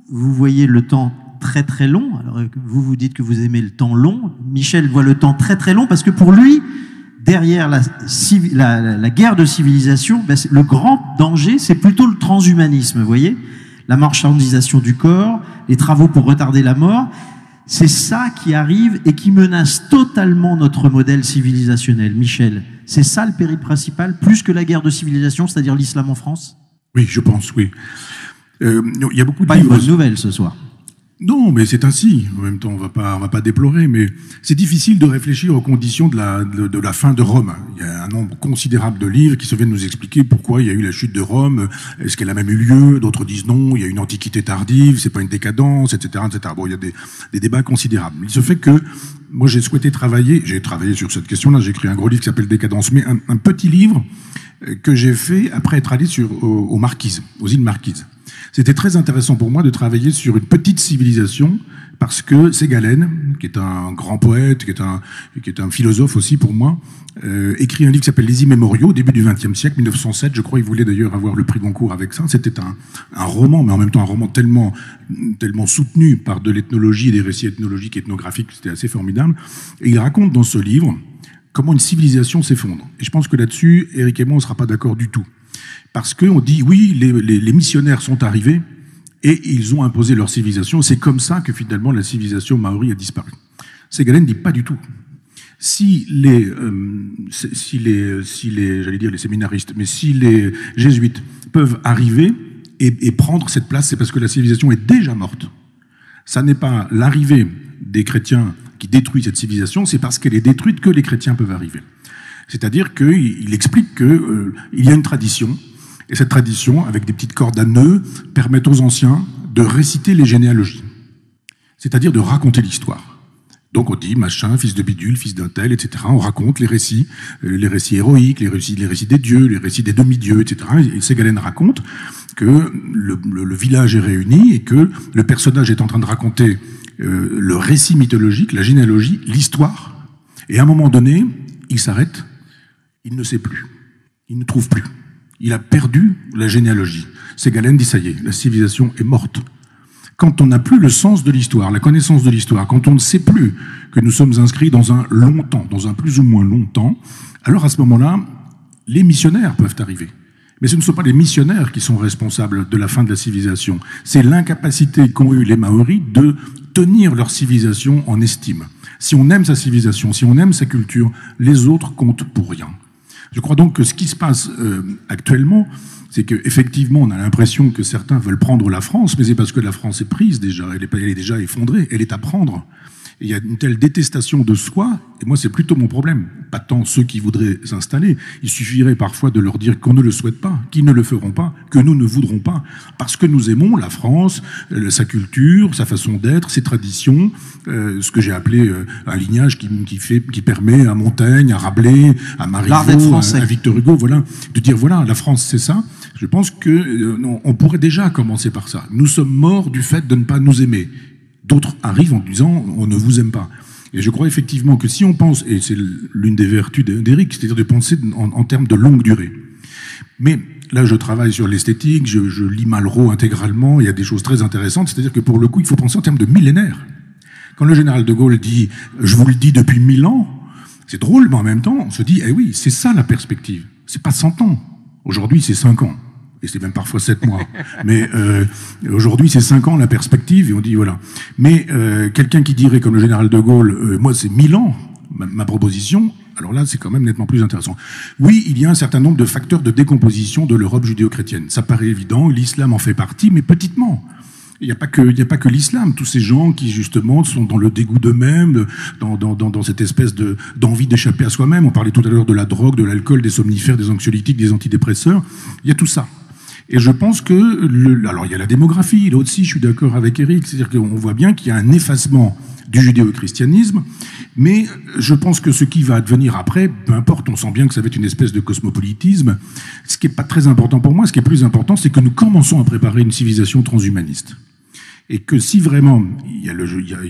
vous voyez le temps très très long. Alors vous dites que vous aimez le temps long. Michel voit le temps très très long parce que pour lui, derrière la guerre de civilisation, ben, le grand danger, c'est plutôt le transhumanisme, vous voyez, la marchandisation du corps, les travaux pour retarder la mort. C'est ça qui arrive et qui menace totalement notre modèle civilisationnel. Michel, c'est ça le péril principal, plus que la guerre de civilisation, c'est-à-dire l'islam en France? Oui, je pense, oui. Il y a beaucoup de pas livres... une bonne nouvelle ce soir. Non, mais c'est ainsi. En même temps, on va pas déplorer, mais c'est difficile de réfléchir aux conditions de la fin de Rome. Il y a un nombre considérable de livres qui se viennent nous expliquer pourquoi il y a eu la chute de Rome. Est-ce qu'elle a même eu lieu? D'autres disent non, il y a une antiquité tardive, c'est pas une décadence, etc., etc. Bon, il y a des débats considérables. Il se fait que moi, j'ai travaillé sur cette question-là. J'ai écrit un gros livre qui s'appelle Décadence, mais un petit livre que j'ai fait après être allé aux Marquises, aux îles Marquises. C'était très intéressant pour moi de travailler sur une petite civilisation parce que Ségalen, qui est un grand poète, qui est un philosophe aussi pour moi, écrit un livre qui s'appelle Les Immémoriaux, au début du XXe siècle, 1907, je crois, il voulait d'ailleurs avoir le prix Goncourt avec ça. C'était un roman, mais en même temps un roman tellement soutenu par de l'ethnologie et des récits ethnologiques et ethnographiques, c'était assez formidable. Et il raconte dans ce livre comment une civilisation s'effondre. Et je pense que là-dessus, Éric et moi, on ne sera pas d'accord du tout. Parce qu'on dit, oui, les missionnaires sont arrivés et ils ont imposé leur civilisation. C'est comme ça que finalement la civilisation maori a disparu. Ségalen dit pas du tout. Si les j'allais dire les séminaristes, mais si les jésuites peuvent arriver et prendre cette place, c'est parce que la civilisation est déjà morte. Ça n'est pas l'arrivée des chrétiens qui détruit cette civilisation, c'est parce qu'elle est détruite que les chrétiens peuvent arriver. C'est-à-dire qu'il explique qu'il y a une tradition, et cette tradition, avec des petites cordes à nœuds, permet aux anciens de réciter les généalogies, c'est-à-dire de raconter l'histoire. Donc on dit machin, fils de bidule, fils d'un tel, etc. On raconte les récits héroïques, les récits des dieux, les récits des demi-dieux, etc. Et Ségalen raconte que le village est réuni et que le personnage est en train de raconter le récit mythologique, la généalogie, l'histoire. Et à un moment donné, il s'arrête, il ne sait plus, il ne trouve plus. Il a perdu la généalogie. Ségalen dit, ça y est, la civilisation est morte. Quand on n'a plus le sens de l'histoire, la connaissance de l'histoire, quand on ne sait plus que nous sommes inscrits dans un long temps, dans un plus ou moins long temps, alors à ce moment-là, les missionnaires peuvent arriver. Mais ce ne sont pas les missionnaires qui sont responsables de la fin de la civilisation. C'est l'incapacité qu'ont eu les Maoris de tenir leur civilisation en estime. Si on aime sa civilisation, si on aime sa culture, les autres comptent pour rien. Je crois donc que ce qui se passe actuellement, c'est qu'effectivement, on a l'impression que certains veulent prendre la France, mais c'est parce que la France est prise déjà, elle est déjà effondrée, elle est à prendre. Et il y a une telle détestation de soi, et moi c'est plutôt mon problème, pas tant ceux qui voudraient s'installer. Il suffirait parfois de leur dire qu'on ne le souhaite pas, qu'ils ne le feront pas, que nous ne voudrons pas, parce que nous aimons la France, sa culture, sa façon d'être, ses traditions, ce que j'ai appelé un lignage qui permet à Montaigne, à Rabelais, à Marivaux, à Victor Hugo, voilà, de dire voilà, la France c'est ça. Je pense que on pourrait déjà commencer par ça. Nous sommes morts du fait de ne pas nous aimer. D'autres arrivent en disant « on ne vous aime pas ». Et je crois effectivement que si on pense, et c'est l'une des vertus d'Éric, c'est-à-dire de penser en termes de longue durée. Mais là, je travaille sur l'esthétique, je lis Malraux intégralement, il y a des choses très intéressantes, c'est-à-dire que pour le coup, il faut penser en termes de millénaires. Quand le général de Gaulle dit « je vous le dis depuis 1000 ans », c'est drôle, mais en même temps, on se dit « eh oui, c'est ça la perspective, c'est pas 100 ans, aujourd'hui c'est 5 ans ». Et c'est même parfois 7 mois. Mais aujourd'hui, c'est 5 ans la perspective, et on dit voilà. Mais quelqu'un qui dirait, comme le général de Gaulle, moi c'est 1000 ans, ma proposition, alors là c'est quand même nettement plus intéressant. Oui, il y a un certain nombre de facteurs de décomposition de l'Europe judéo-chrétienne. Ça paraît évident, l'islam en fait partie, mais petitement. Il n'y a pas que l'islam. Tous ces gens qui, justement, sont dans le dégoût d'eux-mêmes, dans cette espèce d'envie d'échapper à soi-même. On parlait tout à l'heure de la drogue, de l'alcool, des somnifères, des anxiolytiques, des antidépresseurs. Il y a tout ça. Et je pense que, alors il y a la démographie, là aussi je suis d'accord avec Éric, c'est-à-dire qu'on voit bien qu'il y a un effacement du judéo-christianisme, mais je pense que ce qui va advenir après, peu importe, on sent bien que ça va être une espèce de cosmopolitisme. Ce qui n'est pas très important pour moi, ce qui est plus important, c'est que nous commençons à préparer une civilisation transhumaniste. Et que si vraiment, il y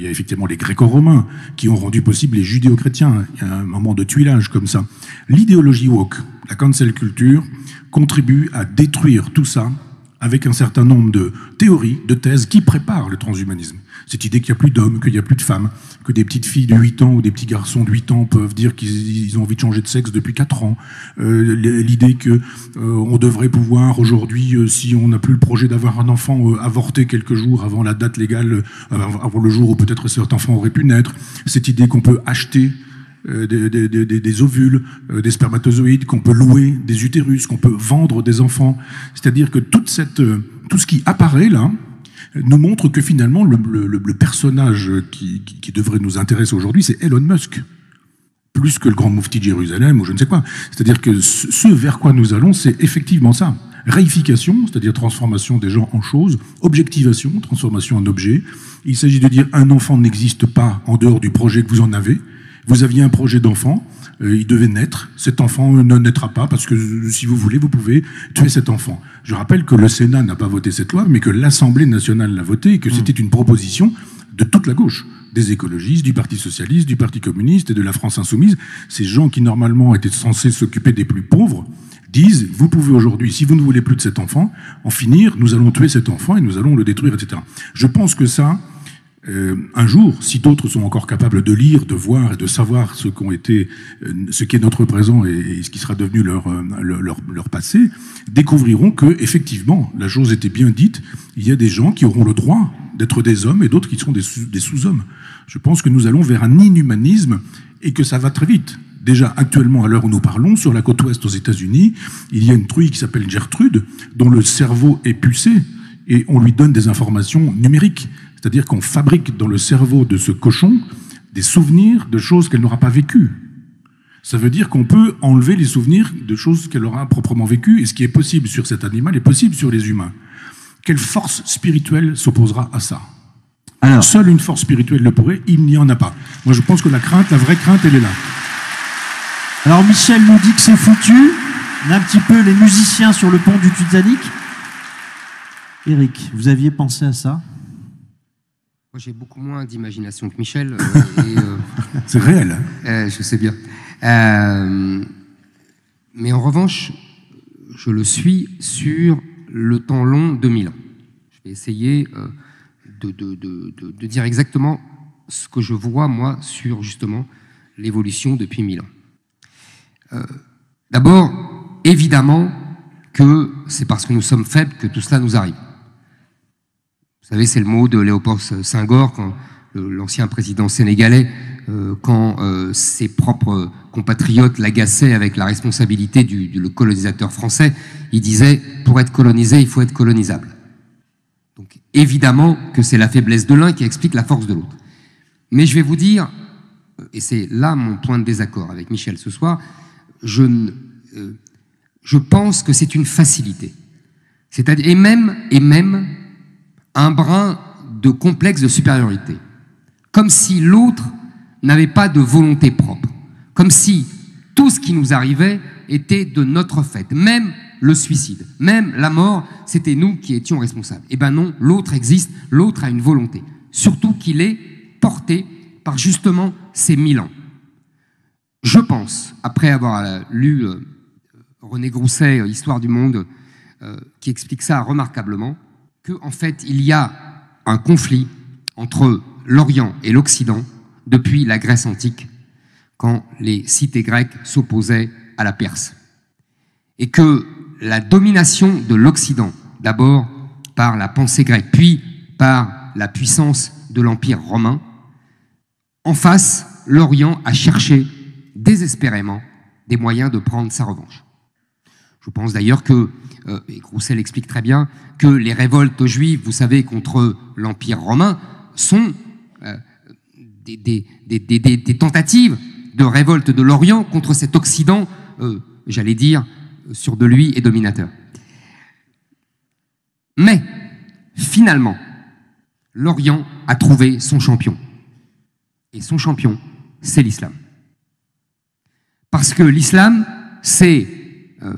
a effectivement les gréco-romains qui ont rendu possible les judéo-chrétiens, il y a un moment de tuilage comme ça, l'idéologie woke, la cancel culture, contribue à détruire tout ça avec un certain nombre de théories, de thèses qui préparent le transhumanisme. Cette idée qu'il n'y a plus d'hommes, qu'il n'y a plus de femmes, que des petites filles de 8 ans ou des petits garçons de 8 ans peuvent dire qu'ils ont envie de changer de sexe depuis 4 ans. L'idée que on devrait pouvoir aujourd'hui, si on n'a plus le projet d'avoir un enfant, avorter quelques jours avant la date légale, avant le jour où peut-être cet enfant aurait pu naître. Cette idée qu'on peut acheter des ovules, des spermatozoïdes, qu'on peut louer des utérus, qu'on peut vendre des enfants. C'est-à-dire que tout ce qui apparaît là nous montre que finalement le personnage qui devrait nous intéresser aujourd'hui, c'est Elon Musk, plus que le grand moufti de Jérusalem ou je ne sais quoi. C'est-à-dire que ce vers quoi nous allons, c'est effectivement ça. Réification, c'est-à-dire transformation des gens en choses, objectivation, transformation en objet. Il s'agit de dire un enfant n'existe pas en dehors du projet que vous en avez. Vous aviez un projet d'enfant, il devait naître, cet enfant ne naîtra pas parce que si vous voulez, vous pouvez tuer cet enfant. Je rappelle que le Sénat n'a pas voté cette loi, mais que l'Assemblée nationale l'a votée et que c'était une proposition de toute la gauche, des écologistes, du Parti socialiste, du Parti communiste et de la France insoumise. Ces gens qui normalement étaient censés s'occuper des plus pauvres disent, vous pouvez aujourd'hui, si vous ne voulez plus de cet enfant, en finir, nous allons tuer cet enfant et nous allons le détruire, etc. Je pense que ça... un jour, si d'autres sont encore capables de lire, de voir et de savoir ce qu'est notre présent et ce qui sera devenu leur passé, découvriront que effectivement la chose était bien dite. Il y a des gens qui auront le droit d'être des hommes et d'autres qui seront des sous-hommes. Je pense que nous allons vers un inhumanisme et que ça va très vite. Déjà, actuellement, à l'heure où nous parlons, sur la côte ouest aux États-Unis, il y a une truie qui s'appelle Gertrude, dont le cerveau est pucé et on lui donne des informations numériques. C'est-à-dire qu'on fabrique dans le cerveau de ce cochon des souvenirs de choses qu'elle n'aura pas vécues. Ça veut dire qu'on peut enlever les souvenirs de choses qu'elle aura proprement vécues, et ce qui est possible sur cet animal est possible sur les humains. Quelle force spirituelle s'opposera à ça? Alors, seule une force spirituelle le pourrait, il n'y en a pas. Moi je pense que la vraie crainte, elle est là. Alors Michel nous dit que c'est foutu. On a un petit peu les musiciens sur le pont du Titanic. Eric, vous aviez pensé à ça? Moi, j'ai beaucoup moins d'imagination que Michel. C'est réel. Hein, je sais bien. Mais en revanche, je le suis sur le temps long de 1000 ans. Je vais essayer de dire exactement ce que je vois, moi, sur justement l'évolution depuis 1000 ans. D'abord, évidemment que c'est parce que nous sommes faibles que tout cela nous arrive. Vous savez, c'est le mot de Léopold Senghor, quand l'ancien président sénégalais, quand ses propres compatriotes l'agaçaient avec la responsabilité du colonisateur français, il disait « pour être colonisé, il faut être colonisable ». Donc évidemment que c'est la faiblesse de l'un qui explique la force de l'autre. Mais je vais vous dire, et c'est là mon point de désaccord avec Michel ce soir, je pense que c'est une facilité. C'est-à-dire, et même un brin de complexe de supériorité. Comme si l'autre n'avait pas de volonté propre. Comme si tout ce qui nous arrivait était de notre fait. Même le suicide, même la mort, c'était nous qui étions responsables. Eh ben non, l'autre existe, l'autre a une volonté. Surtout qu'il est porté par justement ces 1000 ans. Je pense, après avoir lu René Grousset, Histoire du monde, qui explique ça remarquablement, qu'en fait, il y a un conflit entre l'Orient et l'Occident depuis la Grèce antique, quand les cités grecques s'opposaient à la Perse. Et que la domination de l'Occident, d'abord par la pensée grecque, puis par la puissance de l'Empire romain, en face, l'Orient a cherché désespérément des moyens de prendre sa revanche. Je pense d'ailleurs que, et Grousset l'explique très bien, que les révoltes juives, vous savez, contre l'Empire romain, sont des tentatives de révolte de l'Orient contre cet Occident, j'allais dire, sur de lui et dominateur. Mais, finalement, l'Orient a trouvé son champion. Et son champion, c'est l'islam. Parce que l'islam, c'est,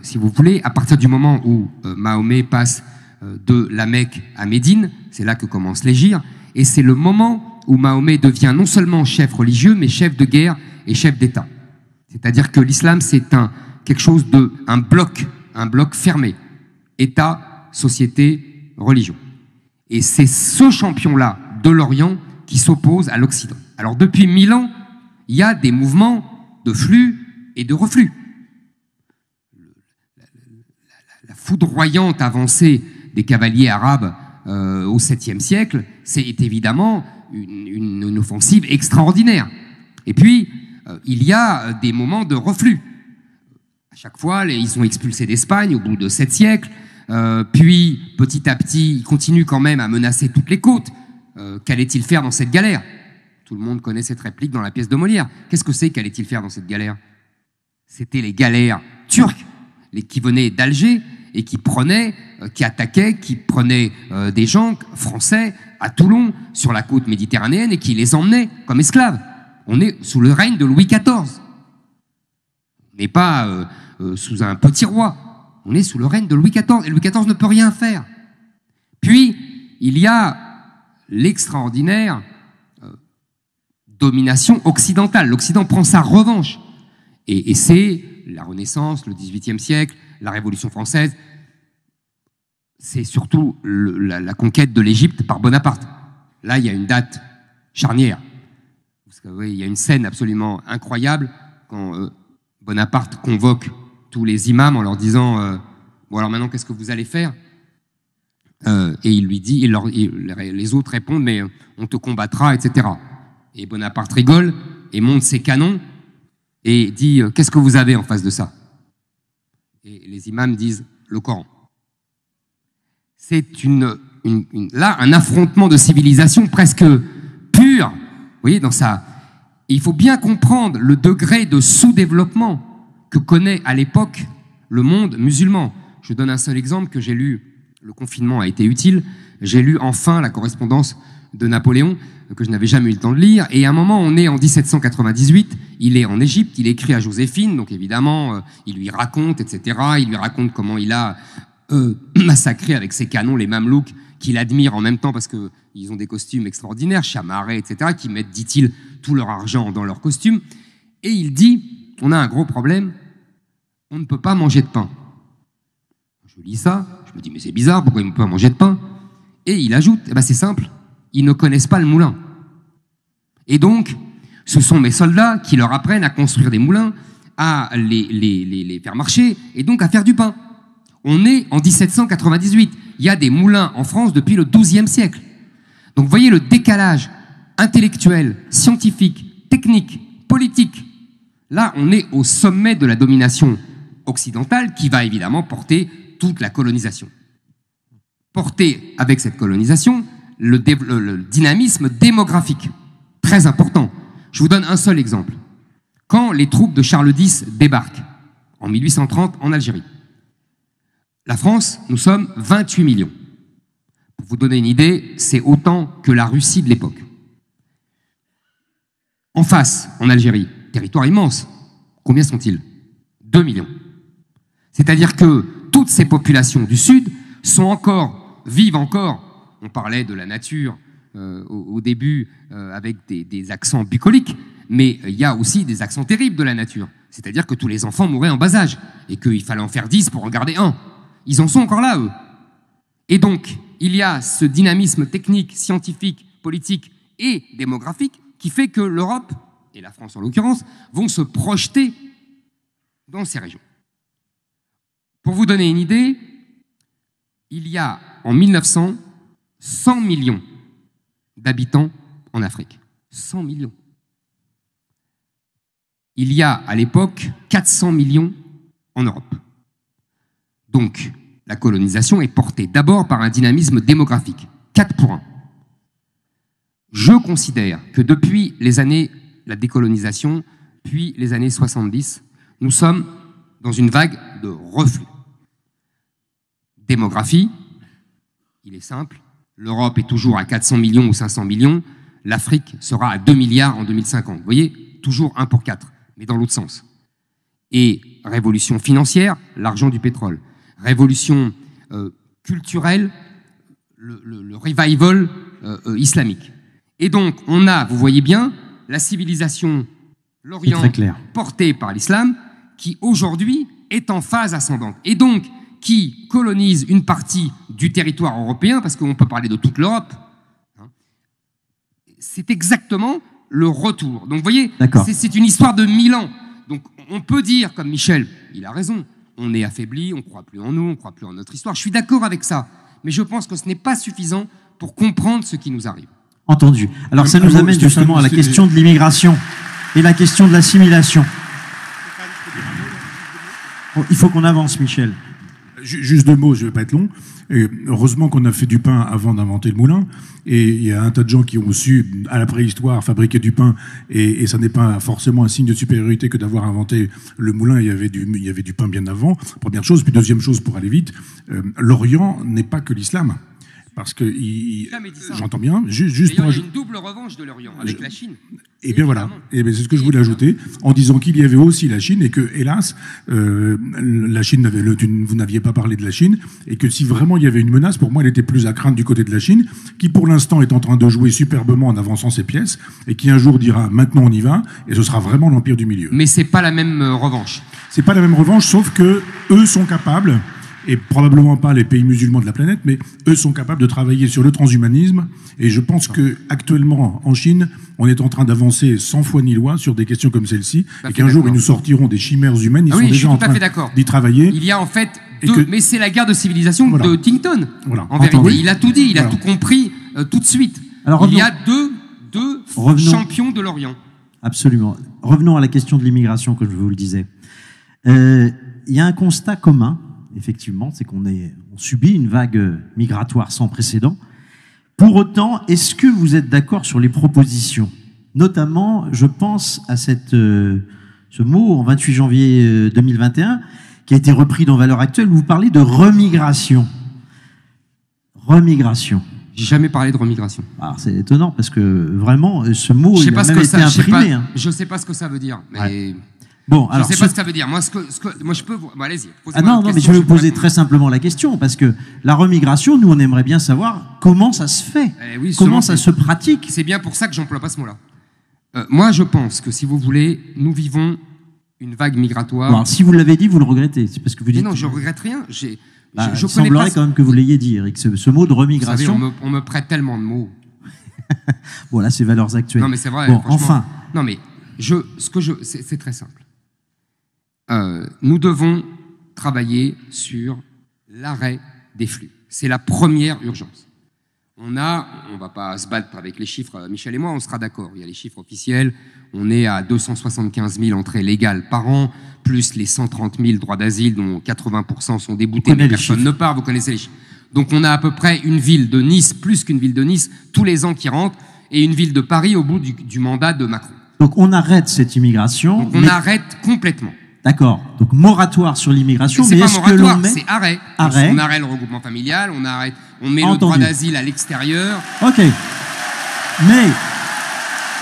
si vous voulez, à partir du moment où Mahomet passe de la Mecque à Médine, c'est là que commence l'hégire, et c'est le moment où Mahomet devient non seulement chef religieux, mais chef de guerre et chef d'État. C'est-à-dire que l'islam, c'est quelque chose un bloc fermé. État, société, religion. Et c'est ce champion-là de l'Orient qui s'oppose à l'Occident. Alors depuis 1000 ans, il y a des mouvements de flux et de reflux. La foudroyante avancée des cavaliers arabes au 7e siècle, c'est évidemment une offensive extraordinaire. Et puis, il y a des moments de reflux. À chaque fois, ils sont expulsés d'Espagne au bout de 7 siècles. Puis, petit à petit, ils continuent quand même à menacer toutes les côtes. Qu'allait-il faire dans cette galère? Tout le monde connaît cette réplique dans la pièce de Molière. Qu'est-ce que c'est qu'allait-il faire dans cette galère? C'était les galères turques, qui venaient d'Alger et qui prenaient, qui attaquaient, qui prenaient des gens français à Toulon, sur la côte méditerranéenne, et qui les emmenaient comme esclaves. On est sous le règne de Louis XIV. On n'est pas sous un petit roi. On est sous le règne de Louis XIV, et Louis XIV ne peut rien faire. Puis, il y a l'extraordinaire domination occidentale. L'Occident prend sa revanche. Et c'est la Renaissance, le XVIIIe siècle, la Révolution française. C'est surtout la conquête de l'Égypte par Bonaparte. Là, il y a une date charnière. Parce que, oui, il y a une scène absolument incroyable quand Bonaparte convoque tous les imams en leur disant bon, alors maintenant, qu'est-ce que vous allez faire? Et il lui dit, les autres répondent, mais on te combattra, etc. Et Bonaparte rigole et monte ses canons et dit qu'est-ce que vous avez en face de ça? Et les imams disent le Coran. C'est là un affrontement de civilisation presque pur. Vous voyez, dans ça. Et il faut bien comprendre le degré de sous-développement que connaît à l'époque le monde musulman. Je donne un seul exemple que j'ai lu. Le confinement a été utile. J'ai lu enfin la correspondance de Napoléon, que je n'avais jamais eu le temps de lire. Et à un moment, on est en 1798, il est en Égypte, il écrit à Joséphine, donc évidemment, il lui raconte, etc. Il lui raconte comment il a massacré avec ses canons les Mamelouks, qu'il admire en même temps parce qu'ils ont des costumes extraordinaires, chamarrés, etc., qui mettent, dit-il, tout leur argent dans leurs costumes. Et il dit, on a un gros problème, on ne peut pas manger de pain. Je lis ça, je me dis, mais c'est bizarre, pourquoi ils ne peuvent pas manger de pain? Et il ajoute, eh ben c'est simple, ils ne connaissent pas le moulin. Et donc, ce sont mes soldats qui leur apprennent à construire des moulins, à les faire marcher, et donc à faire du pain. On est en 1798. Il y a des moulins en France depuis le XIIe siècle. Donc vous voyez le décalage intellectuel, scientifique, technique, politique. Là, on est au sommet de la domination occidentale qui va évidemment porter toute la colonisation. Porter avec cette colonisation le dynamisme démographique, très important. Je vous donne un seul exemple. Quand les troupes de Charles X débarquent en 1830 en Algérie, la France, nous sommes 28 millions. Pour vous donner une idée, c'est autant que la Russie de l'époque. En face, en Algérie, territoire immense, combien sont-ils? 2 millions. C'est-à-dire que toutes ces populations du Sud vivent encore, on parlait de la nature au début avec des accents bucoliques, mais il y a aussi des accents terribles de la nature. C'est-à-dire que tous les enfants mouraient en bas âge et qu'il fallait en faire 10 pour en garder un. Ils en sont encore là, eux. Et donc, il y a ce dynamisme technique, scientifique, politique et démographique qui fait que l'Europe, et la France en l'occurrence, vont se projeter dans ces régions. Pour vous donner une idée, il y a en 1900 100 millions d'habitants en Afrique. 100 millions. Il y a à l'époque 400 millions en Europe. Donc, la colonisation est portée d'abord par un dynamisme démographique. 4 pour 1. Je considère que depuis la décolonisation, puis les années 70, nous sommes dans une vague de reflux. Démographie, il est simple, l'Europe est toujours à 400 millions ou 500 millions, l'Afrique sera à 2 milliards en 2050. Vous voyez, toujours 1 pour 4, mais dans l'autre sens. Et révolution financière, l'argent du pétrole. Révolution culturelle, le revival islamique. Et donc, on a, vous voyez bien, la civilisation, l'Orient, portée par l'islam, qui aujourd'hui est en phase ascendante. Et donc, qui colonise une partie du territoire européen, parce qu'on peut parler de toute l'Europe, hein, c'est exactement le retour. Donc vous voyez, c'est une histoire de 1000 ans. Donc on peut dire, comme Michel, il a raison, on est affaibli, on ne croit plus en nous, on ne croit plus en notre histoire. Je suis d'accord avec ça, mais je pense que ce n'est pas suffisant pour comprendre ce qui nous arrive. Entendu. Alors ça nous amène justement à la question de l'immigration et la question de l'assimilation. Il faut qu'on avance, Michel. Juste 2 mots, je ne vais pas être long. Et heureusement qu'on a fait du pain avant d'inventer le moulin. Et il y a un tas de gens qui ont su, à la préhistoire, fabriquer du pain. Et ça n'est pas forcément un signe de supériorité que d'avoir inventé le moulin. Il y avait du pain bien avant. Première chose. Puis deuxième chose, pour aller vite, l'Orient n'est pas que l'islam. Parce que j'entends bien. Juste il y a une double revanche de l'Orient avec la Chine. Et bien voilà. Et bien c'est ce que je voulais ajouter en disant qu'il y avait aussi la Chine et que hélas, la Chine vous n'aviez pas parlé de la Chine et que si vraiment il y avait une menace, pour moi, elle était plus à craindre du côté de la Chine, qui pour l'instant est en train de jouer superbement en avançant ses pièces et qui un jour dira maintenant on y va et ce sera vraiment l'empire du milieu. Mais c'est pas la même revanche. C'est pas la même revanche, sauf que eux sont capables. Et probablement pas les pays musulmans de la planète, mais eux sont capables de travailler sur le transhumanisme. Et je pense que actuellement, en Chine, on est en train d'avancer sans foi ni loi sur des questions comme celle-ci, et qu'un jour, ils nous sortiront des chimères humaines. Ils sont déjà en train d'y travailler. Il y a en fait mais c'est la guerre de civilisation de Huntington. Voilà. En vérité, il a tout dit, il a tout compris tout de suite. Alors, il y a deux champions de l'Orient. Absolument. Revenons à la question de l'immigration, comme je vous le disais. Il y a un constat commun. Effectivement, c'est qu'on subit une vague migratoire sans précédent. Pour autant, est-ce que vous êtes d'accord sur les propositions? Notamment, je pense à ce mot en 28 janvier 2021 qui a été repris dans Valeurs Actuelles où vous parlez de remigration. Remigration. J'ai jamais parlé de remigration. Alors, c'est étonnant parce que vraiment, ce mot il a même été imprimé. Je ne sais pas ce que ça veut dire, mais... Ouais. Bon, alors, je ne sais pas ce que ça veut dire. Moi, moi je peux... Bon, allez-y. Non, mais je vais vous poser très simplement la question, parce que la remigration, nous, on aimerait bien savoir comment ça se fait, comment ça se pratique. C'est bien pour ça que j'emploie pas ce mot-là. Moi, je pense que, si vous voulez, nous vivons une vague migratoire... Alors, si vous l'avez dit, vous le regrettez. C'est parce que vous dites... Mais non, je ne regrette rien. Il semblerait quand même que vous l'ayez dit, Eric, ce mot de remigration... Vous savez, on me prête tellement de mots. Voilà, c'est Valeurs Actuelles. Non, mais c'est vrai, bon, enfin... Non, mais c'est très simple. Nous devons travailler sur l'arrêt des flux. C'est la première urgence. On va pas se battre avec les chiffres, Michel et moi, on sera d'accord. Il y a les chiffres officiels. On est à 275 000 entrées légales par an, plus les 130 000 droits d'asile dont 80% sont déboutés, mais personne ne part. Vous connaissez les chiffres. Donc on a à peu près une ville de Nice, plus qu'une ville de Nice, tous les ans qui rentrent, et une ville de Paris au bout du mandat de Macron. Donc on arrête cette immigration. Donc on arrête complètement. D'accord. Donc moratoire sur l'immigration, mais est-ce que l'on met... C'est arrêt. Arrêt. On arrête le regroupement familial, on met le droit d'asile à l'extérieur. Ok. Mais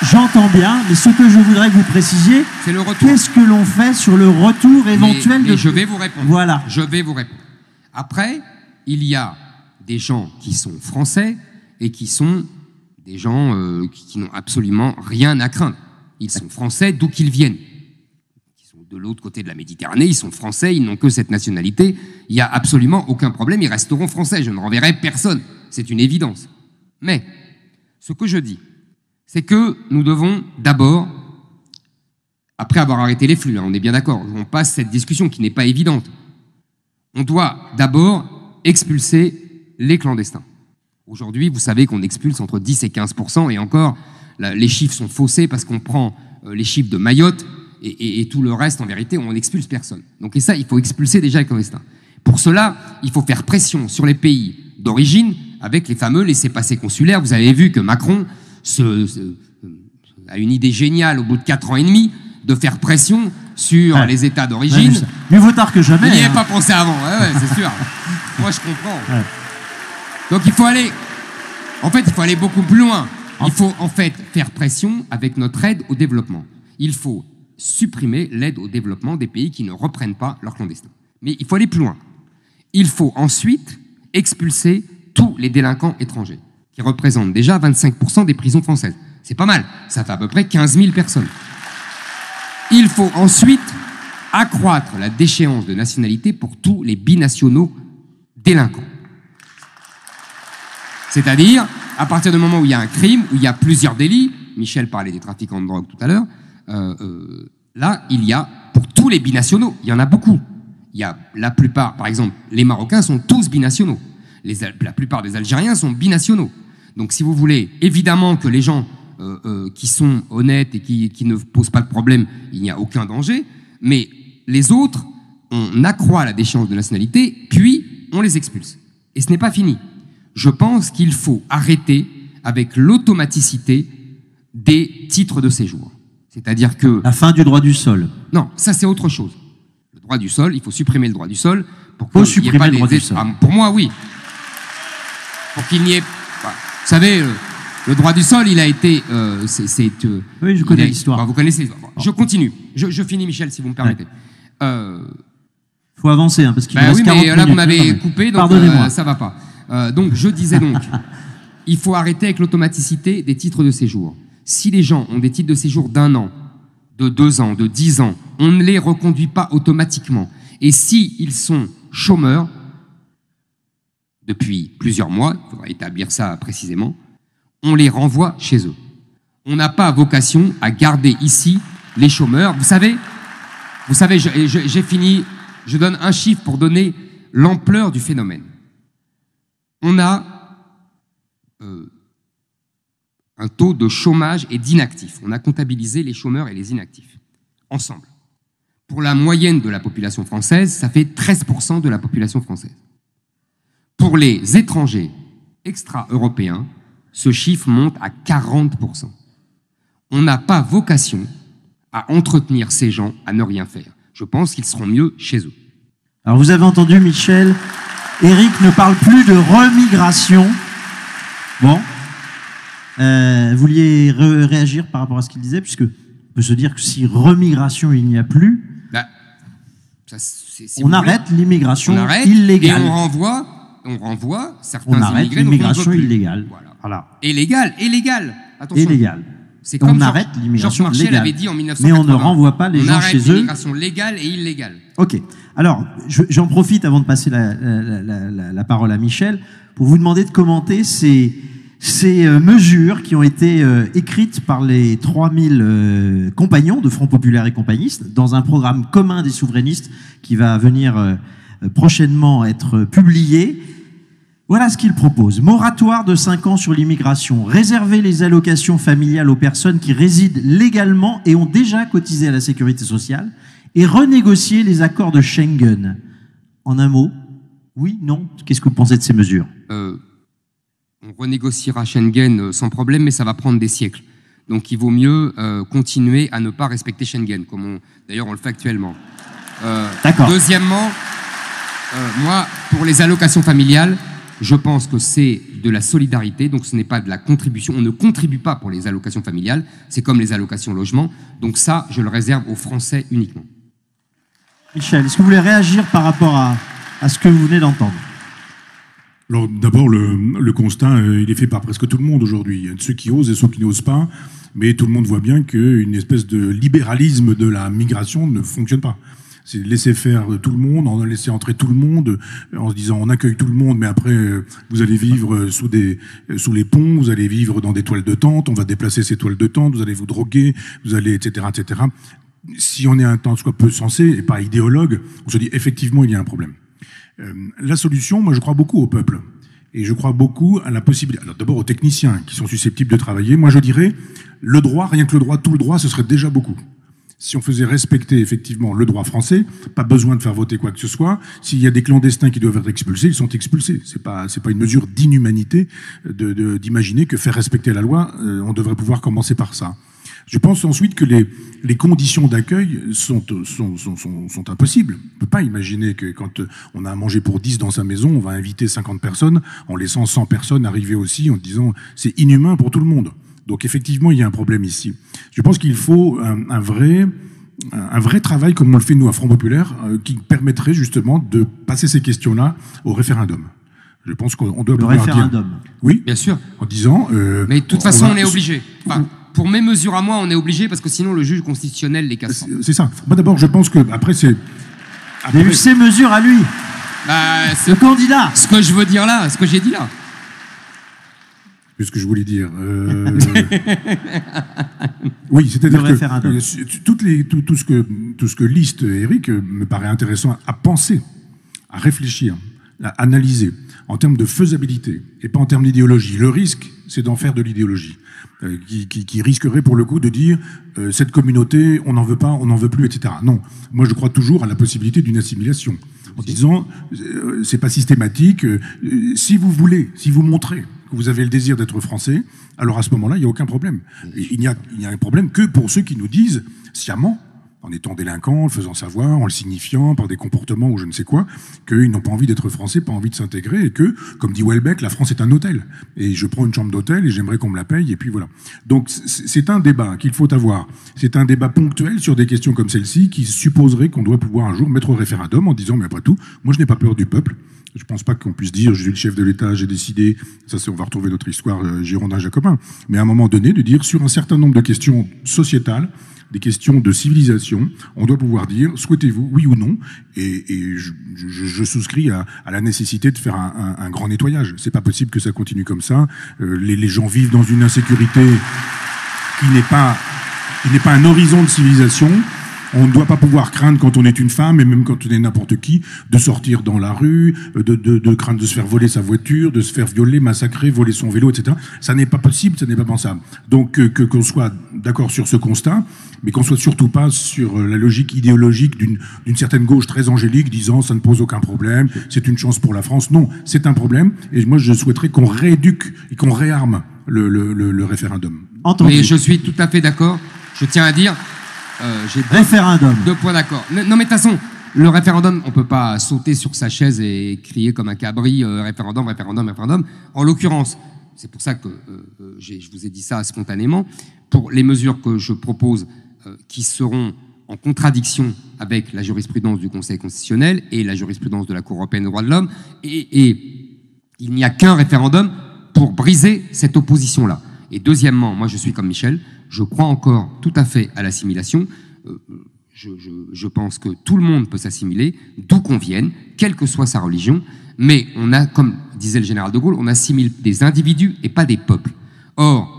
j'entends bien, mais ce que je voudrais que vous précisiez, c'est le retour. Qu'est-ce que l'on fait sur le retour éventuel de... Je vais vous répondre. Voilà. Je vais vous répondre. Après, il y a des gens qui sont français et qui sont des gens qui n'ont absolument rien à craindre. Ils sont français d'où qu'ils viennent. De l'autre côté de la Méditerranée, ils sont français, ils n'ont que cette nationalité, il n'y a absolument aucun problème, ils resteront français, je ne renverrai personne, c'est une évidence. Mais, ce que je dis, c'est que nous devons d'abord, après avoir arrêté les flux, là, on est bien d'accord, on passe cette discussion qui n'est pas évidente, on doit d'abord expulser les clandestins. Aujourd'hui, vous savez qu'on expulse entre 10 et 15%, et encore, les chiffres sont faussés parce qu'on prend les chiffres de Mayotte, et tout le reste, en vérité, on n'expulse personne. Donc, et ça, il faut expulser déjà les clandestins. Pour cela, il faut faire pression sur les pays d'origine avec les fameux laissez-passer consulaires. Vous avez vu que Macron a une idée géniale au bout de 4 ans et demi de faire pression sur les États d'origine. Mieux vaut tard que jamais. Il n'y avait pas pensé avant, c'est sûr. Moi, je comprends. Ouais. Donc, il faut aller beaucoup plus loin. Il faut, en fait, faire pression avec notre aide au développement. Il faut supprimer l'aide au développement des pays qui ne reprennent pas leurs clandestins. Mais il faut aller plus loin. Il faut ensuite expulser tous les délinquants étrangers, qui représentent déjà 25% des prisons françaises. C'est pas mal, ça fait à peu près 15 000 personnes. Il faut ensuite accroître la déchéance de nationalité pour tous les binationaux délinquants. C'est-à-dire, à partir du moment où il y a un crime, où il y a plusieurs délits, Michel parlait des trafiquants de drogue tout à l'heure, là, il y a, pour tous les binationaux, il y en a beaucoup. Il y a la plupart, par exemple, les Marocains sont tous binationaux. La plupart des Algériens sont binationaux. Donc, si vous voulez, évidemment que les gens qui sont honnêtes et qui ne posent pas de problème, il n'y a aucun danger, mais les autres, on accroît la déchéance de nationalité, puis on les expulse. Et ce n'est pas fini. Je pense qu'il faut arrêter avec l'automaticité des titres de séjour. C'est-à-dire que... La fin du droit du sol. Non, ça c'est autre chose. Le droit du sol, il faut supprimer le droit du sol. Pour faut supprimer le droit du sol. Pour moi, oui. Pour qu'il n'y ait... Vous savez, le droit du sol, il a été... oui, je connais l'histoire. Vous connaissez l'histoire. Je continue. Je finis, Michel, si vous me permettez. Faut avancer, hein, parce qu'il reste oui, 40 minutes. Mais là, vous m'avez coupé, donc ça va pas. Donc, je disais donc, il faut arrêter avec l'automaticité des titres de séjour. Si les gens ont des titres de séjour d'1 an, de 2 ans, de 10 ans, on ne les reconduit pas automatiquement. Et s'ils sont chômeurs, depuis plusieurs mois, il faudra établir ça précisément, on les renvoie chez eux. On n'a pas vocation à garder ici les chômeurs. Vous savez, j'ai fini, je donne un chiffre pour donner l'ampleur du phénomène. On a un taux de chômage et d'inactifs. On a comptabilisé les chômeurs et les inactifs ensemble. Pour la moyenne de la population française, ça fait 13% de la population française. Pour les étrangers extra-européens, ce chiffre monte à 40%. On n'a pas vocation à entretenir ces gens à ne rien faire. Je pense qu'ils seront mieux chez eux. Alors vous avez entendu, Michel, Éric ne parle plus de remigration. Bon. Vous vouliez réagir par rapport à ce qu'il disait, puisque on peut se dire que si remigration il n'y a plus, on arrête l'immigration illégale. Et on renvoie certains immigrés. On arrête l'immigration illégale. Voilà. Et légale. Attention. Et légale. C'est comme on arrête l'immigration Georges Marchais légale. l'avait dit en 1980. Mais on ne renvoie pas les gens chez eux. On arrête l'immigration légale et illégale. Ok. Alors, j'en profite avant de passer la parole à Michel pour vous demander de commenter ces mesures qui ont été écrites par les 3000 compagnons de Front Populaire et compagnistes dans un programme commun des souverainistes qui va venir prochainement être publié. Voilà ce qu'ils proposent. Moratoire de 5 ans sur l'immigration. Réserver les allocations familiales aux personnes qui résident légalement et ont déjà cotisé à la sécurité sociale. Et renégocier les accords de Schengen. En un mot, oui, non? Qu'est-ce que vous pensez de ces mesures? On renégociera Schengen sans problème, mais ça va prendre des siècles. Donc il vaut mieux continuer à ne pas respecter Schengen, comme d'ailleurs on le fait actuellement. D'accord. Deuxièmement, moi, pour les allocations familiales, je pense que c'est de la solidarité, donc ce n'est pas de la contribution. On ne contribue pas pour les allocations familiales, c'est comme les allocations logement. Donc ça, je le réserve aux Français uniquement. Michel, est-ce que vous voulez réagir par rapport à ce que vous venez d'entendre? Alors d'abord, le constat, il est fait par presque tout le monde aujourd'hui. Il y a ceux qui osent et ceux qui n'osent pas, mais tout le monde voit bien qu'une espèce de libéralisme de la migration ne fonctionne pas. C'est laisser faire tout le monde, en laisser entrer tout le monde, en se disant on accueille tout le monde, mais après vous allez vivre sous les ponts, vous allez vivre dans des toiles de tente, on va déplacer ces toiles de tente, vous allez vous droguer, vous allez etc. etc. Si on est un tant soit peu sensé et pas idéologue, on se dit effectivement il y a un problème. La solution, moi je crois beaucoup au peuple. Et je crois beaucoup à la possibilité, alors d'abord aux techniciens qui sont susceptibles de travailler. Moi je dirais, le droit, rien que le droit, tout le droit, ce serait déjà beaucoup. Si on faisait respecter effectivement le droit français, pas besoin de faire voter quoi que ce soit. S'il y a des clandestins qui doivent être expulsés, ils sont expulsés. C'est pas une mesure d'inhumanité d'imaginer que faire respecter la loi, on devrait pouvoir commencer par ça. Je pense ensuite que les conditions d'accueil sont impossibles. On peut pas imaginer que quand on a à manger pour 10 dans sa maison, on va inviter 50 personnes en laissant 100 personnes arriver aussi en disant c'est inhumain pour tout le monde. Donc effectivement, il y a un problème ici. Je pense qu'il faut un vrai travail, comme on le fait nous à Front Populaire, qui permettrait justement de passer ces questions-là au référendum. Je pense qu'on doit pouvoir dire... Le référendum. Oui, bien sûr. En disant... mais de toute façon, on est obligé. Enfin, pour mes mesures à moi, on est obligé, parce que sinon le juge constitutionnel les casse. C'est ça. Moi, d'abord, je pense que après, c'est... Il y a eu ses mesures à lui, Bah, le candidat. ce que je veux dire là, ce que j'ai dit là. Qu'est-ce que je voulais dire Oui, c'est-à-dire Le référendum. que tout ce que liste Éric me paraît intéressant à penser, à réfléchir, à analyser en termes de faisabilité et pas en termes d'idéologie. Le risque, c'est d'en faire de l'idéologie, qui risquerait pour le coup de dire cette communauté, on n'en veut pas, on n'en veut plus, etc. Non, moi je crois toujours à la possibilité d'une assimilation, en disant c'est pas systématique. Si vous voulez, si vous montrez que vous avez le désir d'être français, alors à ce moment-là, il n'y a aucun problème. Et il n'y a un problème que pour ceux qui nous disent sciemment, en étant délinquants, en le faisant savoir, en le signifiant par des comportements ou je ne sais quoi, qu'ils n'ont pas envie d'être français, pas envie de s'intégrer, et que, comme dit Houellebecq, la France est un hôtel. Et je prends une chambre d'hôtel et j'aimerais qu'on me la paye, et puis voilà. Donc c'est un débat qu'il faut avoir. C'est un débat ponctuel sur des questions comme celle-ci qui supposerait qu'on doit pouvoir un jour mettre au référendum en disant, mais après tout, moi je n'ai pas peur du peuple. Je pense pas qu'on puisse dire, je suis le chef de l'État, j'ai décidé, ça c'est, on va retrouver notre histoire girondin-jacobin, mais à un moment donné, de dire sur un certain nombre de questions sociétales, des questions de civilisation, on doit pouvoir dire, souhaitez-vous, oui ou non, et je souscris à la nécessité de faire un grand nettoyage. C'est pas possible que ça continue comme ça. Les gens vivent dans une insécurité qui n'est pas un horizon de civilisation. On ne doit pas pouvoir craindre quand on est une femme, et même quand on est n'importe qui, de sortir dans la rue, de craindre de se faire voler sa voiture, de se faire violer, massacrer, voler son vélo, etc. Ça n'est pas possible, ça n'est pas pensable. Donc qu'on soit d'accord sur ce constat, mais qu'on soit surtout pas sur la logique idéologique d'une certaine gauche très angélique, disant ça ne pose aucun problème, c'est une chance pour la France. Non, c'est un problème, et moi je souhaiterais qu'on rééduque et qu'on réarme le référendum. Entendu. Mais je suis tout à fait d'accord. Je tiens à dire... j'ai Référendum. deux points d'accord. Non, mais de toute façon, le référendum, on peut pas sauter sur sa chaise et crier comme un cabri référendum, référendum, référendum. En l'occurrence, c'est pour ça que je vous ai dit ça spontanément, pour les mesures que je propose qui seront en contradiction avec la jurisprudence du Conseil constitutionnel et la jurisprudence de la Cour européenne des droits de l'homme, et il n'y a qu'un référendum pour briser cette opposition-là. Et deuxièmement, moi je suis comme Michel, je crois encore tout à fait à l'assimilation. Je pense que tout le monde peut s'assimiler, d'où qu'on vienne, quelle que soit sa religion, mais on a, comme disait le général de Gaulle, on assimile des individus et pas des peuples. Or,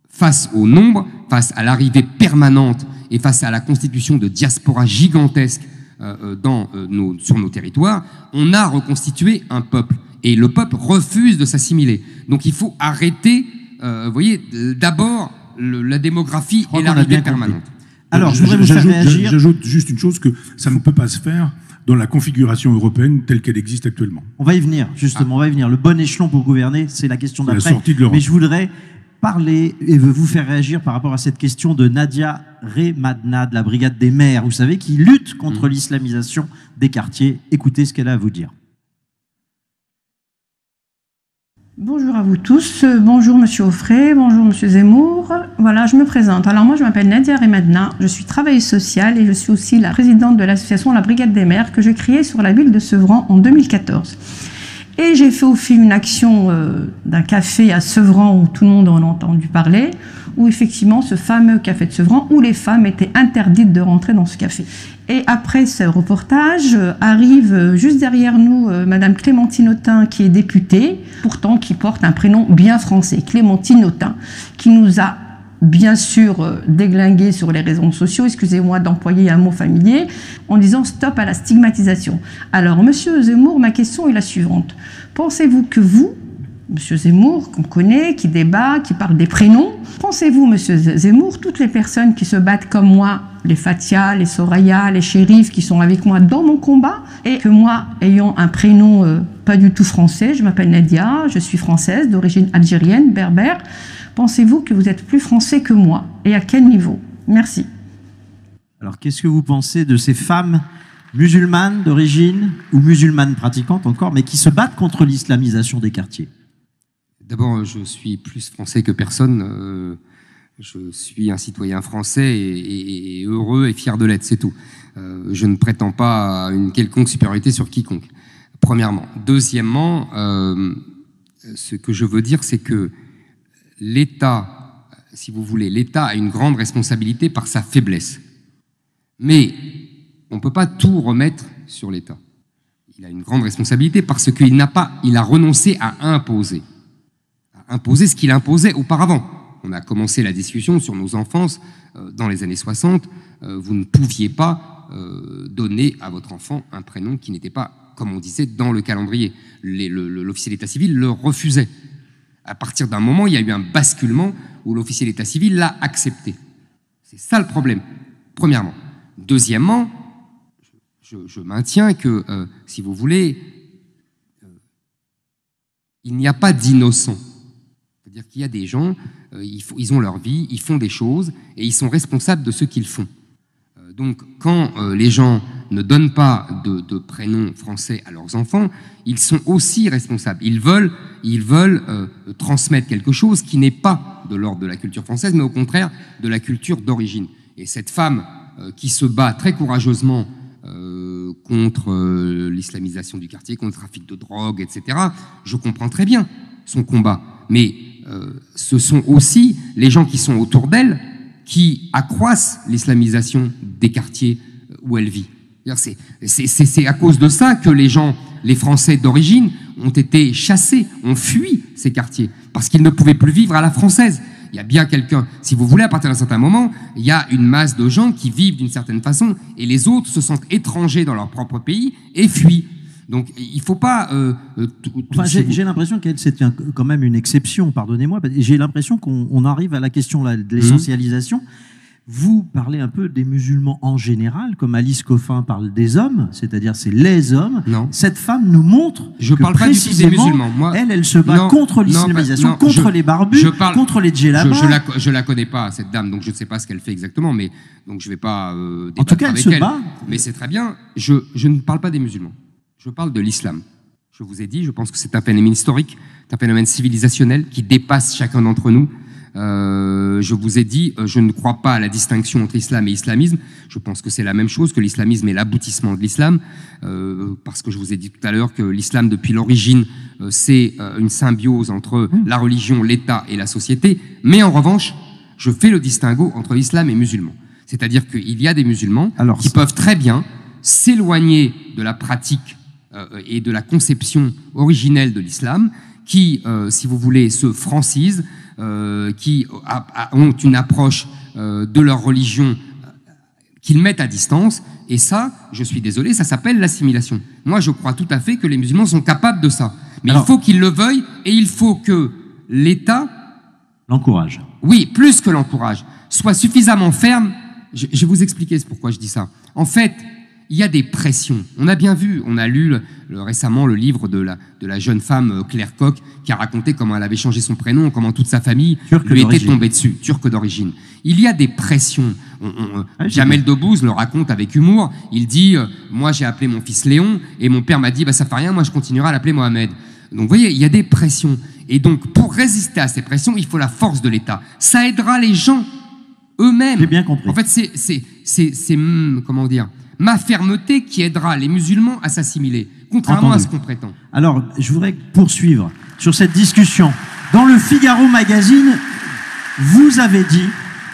face au nombre, face à l'arrivée permanente et face à la constitution de diasporas gigantesques sur nos territoires, on a reconstitué un peuple. Et le peuple refuse de s'assimiler. Donc il faut arrêter, vous voyez, d'abord la démographie et l'arrivée permanente. Alors, je voudrais vous faire réagir. J'ajoute juste une chose, que ça ne peut pas se faire dans la configuration européenne telle qu'elle existe actuellement. On va y venir, justement, on va y venir. Le bon échelon pour gouverner, c'est la question C'est la d'après. sortie de l'Europe. Mais je voudrais parler et vous faire réagir par rapport à cette question de Nadia Remadna de la Brigade des maires, vous savez, qui lutte contre l'islamisation des quartiers. Écoutez ce qu'elle a à vous dire. Bonjour à vous tous, bonjour Monsieur Offray, bonjour Monsieur Zemmour. Voilà, je me présente. Alors moi je m'appelle Nadia Remadna, je suis travailleuse sociale et je suis aussi la présidente de l'association La Brigade des maires que j'ai créée sur la ville de Sevran en 2014. Et j'ai fait aussi une action d'un café à Sevran où tout le monde en a entendu parler, où effectivement ce fameux café de Sevran, où les femmes étaient interdites de rentrer dans ce café. Et après ce reportage, arrive juste derrière nous Madame Clémentine Autain, qui est députée, pourtant qui porte un prénom bien français, Clémentine Autain, qui nous a bien sûr déglingué sur les réseaux sociaux, excusez-moi d'employer un mot familier, en disant stop à la stigmatisation. Alors, Monsieur Zemmour, ma question est la suivante. Pensez-vous que vous, Monsieur Zemmour, qu'on connaît, qui débat, qui parle des prénoms, pensez-vous, Monsieur Zemmour, toutes les personnes qui se battent comme moi, les Fatia, les Soraya, les shérifs qui sont avec moi dans mon combat, et que moi, ayant un prénom pas du tout français, je m'appelle Nadia, je suis française, d'origine algérienne, berbère, pensez-vous que vous êtes plus français que moi? Et à quel niveau? Merci. Alors, qu'est-ce que vous pensez de ces femmes musulmanes d'origine, ou musulmanes pratiquantes encore, mais qui se battent contre l'islamisation des quartiers? D'abord, je suis plus français que personne. Je suis un citoyen français et heureux et fier de l'être, c'est tout. Je ne prétends pas à une quelconque supériorité sur quiconque, premièrement. Deuxièmement, ce que je veux dire, c'est que l'État, si vous voulez, l'État a une grande responsabilité par sa faiblesse. Mais on ne peut pas tout remettre sur l'État. Il a une grande responsabilité parce qu'il a renoncé à imposer ce qu'il imposait auparavant. On a commencé la discussion sur nos enfances dans les années 60. Vous ne pouviez pas donner à votre enfant un prénom qui n'était pas, comme on disait, dans le calendrier. L'officier d'état civil le refusait. À partir d'un moment, il y a eu un basculement où l'officier d'état civil l'a accepté. C'est ça le problème, premièrement. Deuxièmement, je maintiens que, si vous voulez, il n'y a pas d'innocents. C'est-à-dire qu'il y a des gens, ils ont leur vie, ils font des choses, et ils sont responsables de ce qu'ils font. Donc, quand les gens ne donnent pas de prénom français à leurs enfants, ils sont aussi responsables. Ils veulent transmettre quelque chose qui n'est pas de l'ordre de la culture française, mais au contraire de la culture d'origine. Et cette femme qui se bat très courageusement contre l'islamisation du quartier, contre le trafic de drogue, etc., je comprends très bien son combat. Mais ce sont aussi les gens qui sont autour d'elle qui accroissent l'islamisation des quartiers où elle vit. C'est à cause de ça que les Français d'origine ont été chassés, ont fui ces quartiers, parce qu'ils ne pouvaient plus vivre à la française. Il y a bien quelqu'un, si vous voulez, à partir d'un certain moment, il y a une masse de gens qui vivent d'une certaine façon, et les autres se sentent étrangers dans leur propre pays et fuient. Donc il ne faut pas... j'ai l'impression qu'elle, c'est quand même une exception, pardonnez-moi. J'ai l'impression qu'on arrive à la question là, de l'essentialisation. Vous parlez un peu des musulmans en général, comme Alice Coffin parle des hommes, c'est-à-dire c'est les hommes. Non. Cette femme nous montre je que parle précisément, pas du tout des musulmans. Moi, elle se bat contre l'islamisation, contre les barbus, contre les djellabas. Je la connais pas, cette dame, donc je ne sais pas ce qu'elle fait exactement, mais donc je ne vais pas débattre en tout cas, avec elle se bat. Mais c'est très bien. Je ne parle pas des musulmans. Je parle de l'islam. Je vous ai dit, je pense que c'est un phénomène historique, c'est un phénomène civilisationnel qui dépasse chacun d'entre nous. Je vous ai dit, je ne crois pas à la distinction entre islam et islamisme. Je pense que c'est la même chose, que l'islamisme est l'aboutissement de l'islam, parce que je vous ai dit tout à l'heure que l'islam, depuis l'origine, c'est une symbiose entre la religion, l'État et la société. Mais en revanche, je fais le distinguo entre islam et musulman. C'est-à-dire qu'il y a des musulmans qui peuvent très bien s'éloigner de la pratique et de la conception originelle de l'islam, qui, si vous voulez, se francisent, qui ont une approche de leur religion qu'ils mettent à distance, et ça, je suis désolé, ça s'appelle l'assimilation. Moi, je crois tout à fait que les musulmans sont capables de ça. Mais il faut qu'ils le veuillent, et il faut que l'État... l'encourage. Oui, plus que l'encourage, soit suffisamment ferme. Je vais vous expliquer pourquoi je dis ça. En fait, il y a des pressions. On a bien vu, on a lu récemment le livre de la jeune femme Claire Koch qui a raconté comment elle avait changé son prénom, comment toute sa famille lui était tombée dessus, turque d'origine. Il y a des pressions. Jamel Debbouze le raconte avec humour. Il dit moi j'ai appelé mon fils Léon et mon père m'a dit bah ça fait rien, moi je continuerai à l'appeler Mohamed. Donc vous voyez, il y a des pressions. Et donc pour résister à ces pressions, il faut la force de l'État. Ça aidera les gens eux-mêmes. J'ai bien compris. En fait, c'est comment dire, ma fermeté qui aidera les musulmans à s'assimiler, contrairement à ce qu'on prétend. Alors, je voudrais poursuivre sur cette discussion. Dans le Figaro Magazine, vous avez dit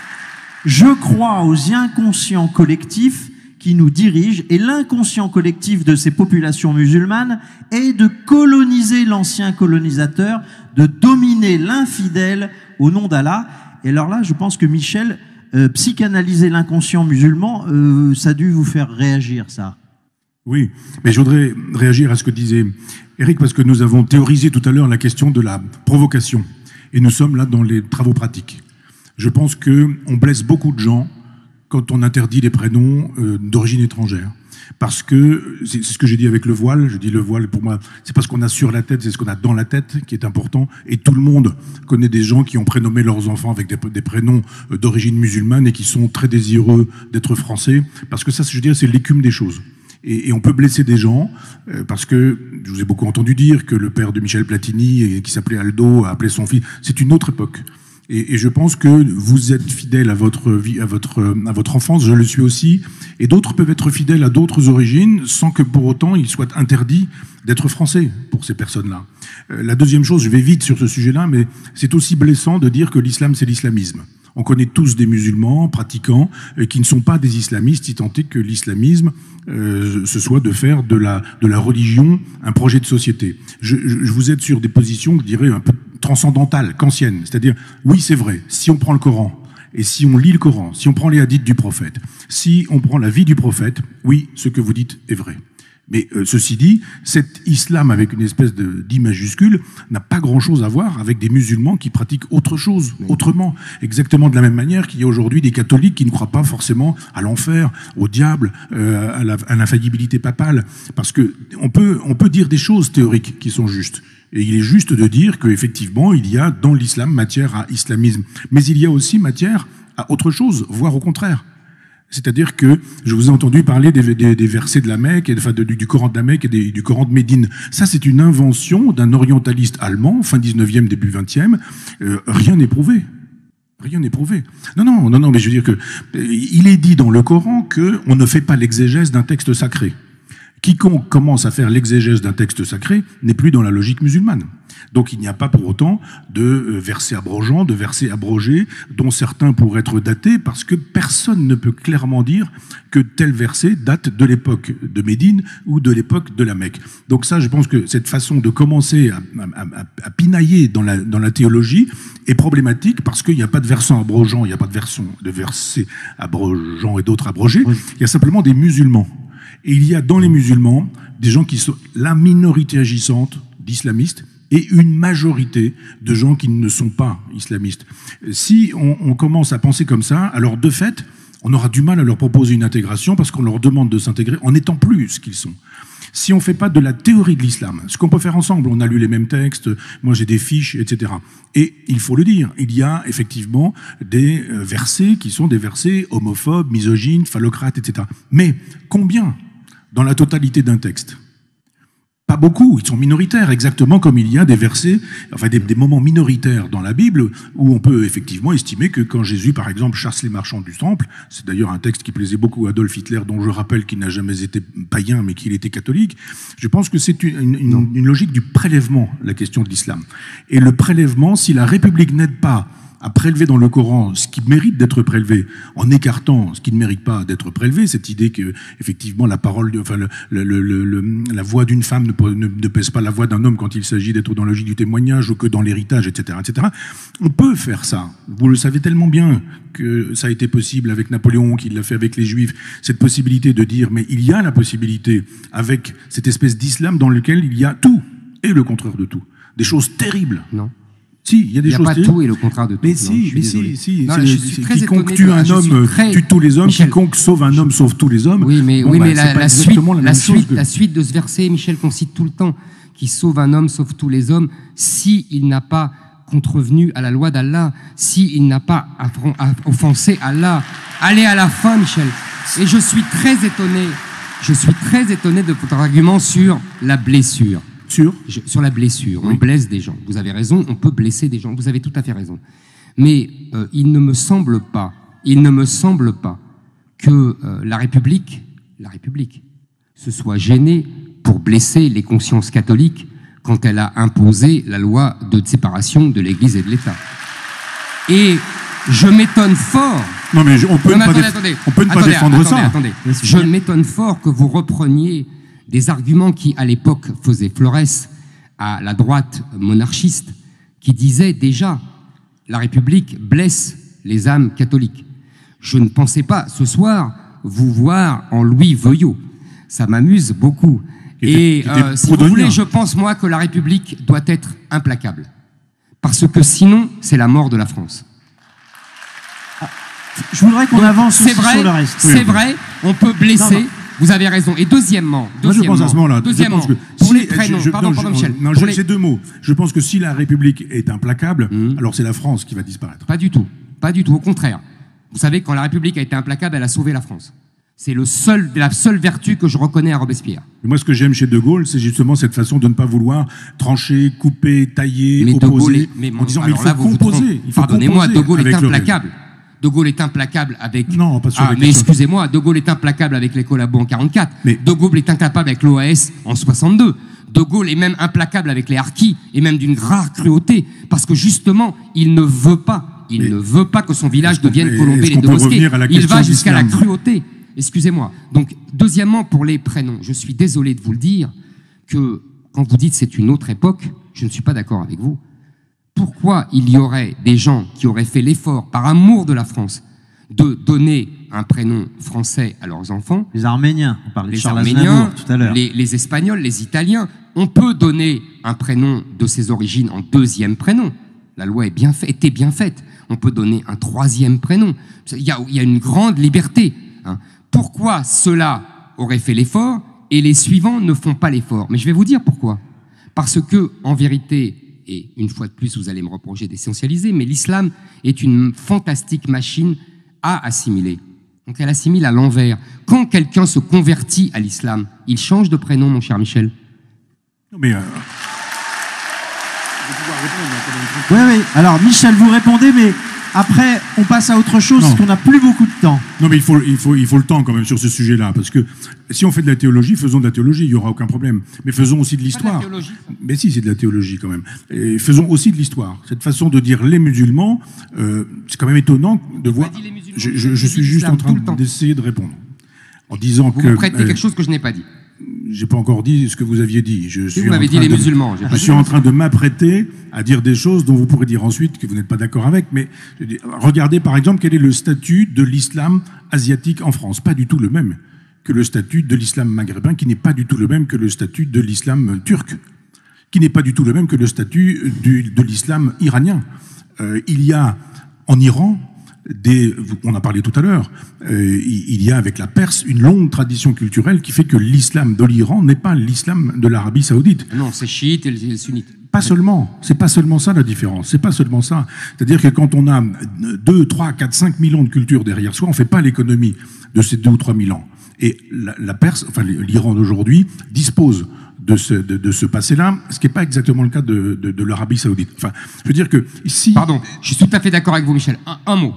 « Je crois aux inconscients collectifs qui nous dirigent et l'inconscient collectif de ces populations musulmanes est de coloniser l'ancien colonisateur, de dominer l'infidèle au nom d'Allah. » Et alors là, je pense que Michel... psychanalyser l'inconscient musulman, ça a dû vous faire réagir, ça. Oui, mais je voudrais réagir à ce que disait Eric, parce que nous avons théorisé tout à l'heure la question de la provocation. Et nous sommes là dans les travaux pratiques. Je pense qu'on blesse beaucoup de gens quand on interdit les prénoms d'origine étrangère. Parce que, c'est ce que j'ai dit avec le voile, je dis le voile pour moi, c'est pas ce qu'on a sur la tête, c'est ce qu'on a dans la tête qui est important. Et tout le monde connaît des gens qui ont prénommé leurs enfants avec des prénoms d'origine musulmane et qui sont très désireux d'être français. Parce que ça, je dirais, c'est l'écume des choses. Et on peut blesser des gens, parce que je vous ai beaucoup entendu dire que le père de Michel Platini, qui s'appelait Aldo, a appelé son fils. C'est une autre époque. Et je pense que vous êtes fidèle à votre vie, à votre enfance, je le suis aussi, et d'autres peuvent être fidèles à d'autres origines sans que pour autant il soit interdit d'être français pour ces personnes-là. La deuxième chose, je vais vite sur ce sujet-là, mais c'est aussi blessant de dire que l'islam c'est l'islamisme. On connaît tous des musulmans pratiquants qui ne sont pas des islamistes, si tant est que l'islamisme ce soit de faire de la religion un projet de société. Je vous aide sur des positions, je dirais, un peu transcendantales, kantiennes. C'est-à-dire, oui, c'est vrai, si on prend le Coran, et si on lit le Coran, si on prend les hadiths du prophète, si on prend la vie du prophète, oui, ce que vous dites est vrai. Mais ceci dit, cet islam avec une espèce d'I majuscule n'a pas grand-chose à voir avec des musulmans qui pratiquent autre chose, autrement. Exactement de la même manière qu'il y a aujourd'hui des catholiques qui ne croient pas forcément à l'enfer, au diable, à l'infaillibilité papale. Parce que on peut dire des choses théoriques qui sont justes. Et il est juste de dire qu'effectivement, il y a dans l'islam matière à islamisme. Mais il y a aussi matière à autre chose, voire au contraire. C'est-à-dire que je vous ai entendu parler des versets de la Mecque, enfin du Coran de la Mecque et du Coran de Médine. Ça, c'est une invention d'un orientaliste allemand, fin 19e, début 20e. Rien n'est prouvé. Rien n'est prouvé. Non, mais je veux dire que il est dit dans le Coran que on ne fait pas l'exégèse d'un texte sacré. Quiconque commence à faire l'exégèse d'un texte sacré n'est plus dans la logique musulmane. Donc il n'y a pas pour autant de versets abrogeants, de versets abrogés, dont certains pourraient être datés, parce que personne ne peut clairement dire que tel verset date de l'époque de Médine ou de l'époque de la Mecque. Donc ça, je pense que cette façon de commencer à pinailler dans la théologie est problématique, parce qu'il n'y a pas de versants abrogeants, il n'y a pas de versets abrogeants et d'autres abrogés, il y a simplement des musulmans. Et il y a dans les musulmans des gens qui sont la minorité agissante d'islamistes et une majorité de gens qui ne sont pas islamistes. Si on commence à penser comme ça, alors de fait, on aura du mal à leur proposer une intégration parce qu'on leur demande de s'intégrer en n'étant plus ce qu'ils sont. Si on ne fait pas de la théorie de l'islam, ce qu'on peut faire ensemble, on a lu les mêmes textes, moi j'ai des fiches, etc. Et il faut le dire, il y a effectivement des versets qui sont des versets homophobes, misogynes, phallocrates, etc. Mais combien dans la totalité d'un texte? Pas beaucoup, ils sont minoritaires, exactement comme il y a des versets, enfin des moments minoritaires dans la Bible où on peut effectivement estimer que quand Jésus, par exemple, chasse les marchands du temple, c'est d'ailleurs un texte qui plaisait beaucoup à Adolf Hitler, dont je rappelle qu'il n'a jamais été païen mais qu'il était catholique, je pense que c'est une logique du prélèvement, la question de l'islam. Et le prélèvement, si la République n'aide pas à prélever dans le Coran ce qui mérite d'être prélevé, en écartant ce qui ne mérite pas d'être prélevé, cette idée que effectivement la parole, enfin la voix d'une femme ne pèse pas la voix d'un homme quand il s'agit d'être dans la logique du témoignage ou que dans l'héritage, etc., etc. On peut faire ça. Vous le savez tellement bien que ça a été possible avec Napoléon, qu'il l'a fait avec les Juifs. Cette possibilité de dire, mais il y a la possibilité avec cette espèce d'islam dans lequel il y a tout et le contraire de tout, des choses terribles. Non. Si, il y a des choses. Il n'y a pas tout et le contraire de tout. Mais si, si. Quiconque tue un homme tue tous les hommes, quiconque sauve un homme sauve tous les hommes. Oui, mais la suite de ce verset, Michel, qu'on cite tout le temps, qui sauve un homme sauve tous les hommes, s'il n'a pas contrevenu à la loi d'Allah, s'il n'a pas offensé Allah. Allez à la fin, Michel. Et je suis très étonné de votre argument sur la blessure. Sur la blessure, oui. On blesse des gens. Vous avez raison, on peut blesser des gens. Vous avez tout à fait raison. Mais il ne me semble pas que la République se soit gênée pour blesser les consciences catholiques quand elle a imposé la loi de séparation de l'Église et de l'État. Et je m'étonne fort. Non, mais on peut ne pas défendre ça. Je m'étonne fort que vous repreniez des arguments qui, à l'époque, faisaient Flores à la droite monarchiste, qui disaient déjà « la République blesse les âmes catholiques ». Je ne pensais pas, ce soir, vous voir en Louis Veuillot. Ça m'amuse beaucoup. Et si vous voulez, je pense, moi, que la République doit être implacable. Parce que sinon, c'est la mort de la France. Je voudrais qu'on avance aussi sur le reste. C'est vrai, on peut blesser... Non. Vous avez raison. Et deuxièmement, moi je pense à ce moment-là. Pour les prénoms, pardon, Michel. Non, j'ai deux mots. Je pense que si la République est implacable, alors c'est la France qui va disparaître. Pas du tout. Pas du tout. Au contraire. Vous savez, quand la République a été implacable, elle a sauvé la France. C'est la seule vertu que je reconnais à Robespierre. Et moi, ce que j'aime chez De Gaulle, c'est justement cette façon de ne pas vouloir trancher, couper, tailler, opposer. En disant, mais il faut composer. Pardonnez-moi, De Gaulle est implacable. De Gaulle est implacable avec... Non, pas sur mais excusez-moi, De Gaulle est implacable avec les collabos en 44. Mais De Gaulle est incapable avec l'OAS en 62. De Gaulle est même implacable avec les harkis, et même d'une rare cruauté, parce que justement, il ne veut pas Il ne veut pas que son village devienne est-ce colombé les qu'on deux peut mosquées. revenir à la Il va question jusqu'à la d'islam? cruauté. Excusez-moi. Donc, deuxièmement, pour les prénoms, je suis désolé de vous le dire, que quand vous dites c'est une autre époque, je ne suis pas d'accord avec vous. Pourquoi il y aurait des gens qui auraient fait l'effort, par amour de la France, de donner un prénom français à leurs enfants? Les Arméniens, on parlait de Les Charles Arméniens, Aznavour tout à l'heure. les Espagnols, les Italiens. On peut donner un prénom de ses origines en deuxième prénom. La loi était bien faite. On peut donner un troisième prénom. Il y a une grande liberté. Hein. Pourquoi ceux-là auraient fait l'effort et les suivants ne font pas l'effort? Mais je vais vous dire pourquoi. Parce que, en vérité, et une fois de plus, vous allez me reprocher d'essentialiser, mais l'islam est une fantastique machine à assimiler. Donc elle assimile à l'envers. Quand quelqu'un se convertit à l'islam, il change de prénom, mon cher Michel. Non, mais Oui, oui. Alors, Michel, vous répondez, mais après, on passe à autre chose, Non. parce qu'on n'a plus beaucoup de temps. non, mais il faut le temps quand même sur ce sujet-là, parce que si on fait de la théologie, faisons de la théologie, il y aura aucun problème. Mais faisons aussi de l'histoire. Mais si, c'est de la théologie quand même. Et faisons aussi de l'histoire. Cette façon de dire les musulmans, c'est quand même étonnant de voir. dit les musulmans, Je suis dit juste en l'islam train tout le temps. d'essayer de répondre en disant Vous que me prêtez quelque chose que je n'ai pas dit. j'ai pas encore dit ce que vous aviez dit. vous m'avez dit les musulmans, j'ai pas Je dit suis les en train de m'apprêter à dire des choses dont vous pourrez dire ensuite que vous n'êtes pas d'accord avec. Mais regardez par exemple quel est le statut de l'islam asiatique en France. Pas du tout le même que le statut de l'islam maghrébin, qui n'est pas du tout le même que le statut de l'islam turc, qui n'est pas du tout le même que le statut de l'islam iranien. Il y a en Iran on a parlé tout à l'heure, il y a avec la Perse une longue tradition culturelle qui fait que l'islam de l'Iran n'est pas l'islam de l'Arabie Saoudite. Non, c'est chiite et le sunnite. Pas seulement, c'est pas seulement ça la différence, c'est pas seulement ça. C'est-à-dire que quand on a 2, 3, 4, 5 000 ans de culture derrière soi, on fait pas l'économie de ces 2 ou 3 000 ans. Et la Perse, enfin l'Iran d'aujourd'hui, dispose de ce passé-là, ce qui n'est pas exactement le cas de l'Arabie Saoudite. Enfin, je veux dire que si... Pardon, je suis tout à fait d'accord avec vous, Michel. Un mot.